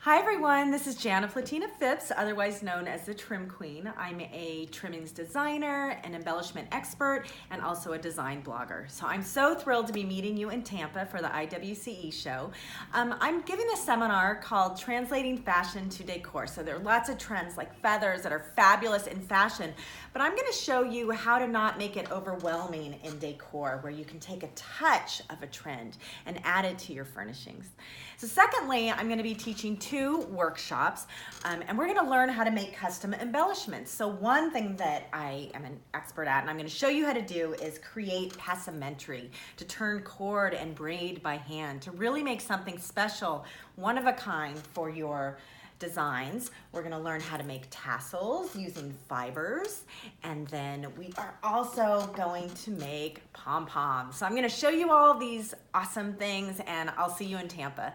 Hi everyone, this is Jana Platina Phipps, otherwise known as the Trim Queen. I'm a trimmings designer, an embellishment expert, and also a design blogger. So I'm so thrilled to be meeting you in Tampa for the IWCE show. I'm giving a seminar called Translating Fashion to Decor. So there are lots of trends like feathers that are fabulous in fashion, but I'm gonna show you how to not make it overwhelming in decor, where you can take a touch of a trend and add it to your furnishings. So secondly, I'm gonna be teaching two workshops, and we're gonna learn how to make custom embellishments. So one thing that I am an expert at, and I'm gonna show you how to do, is create passementerie, to turn cord and braid by hand, to really make something special, one of a kind for your designs. We're gonna learn how to make tassels using fibers, and then we are also going to make pom-poms. So I'm gonna show you all of these awesome things, and I'll see you in Tampa.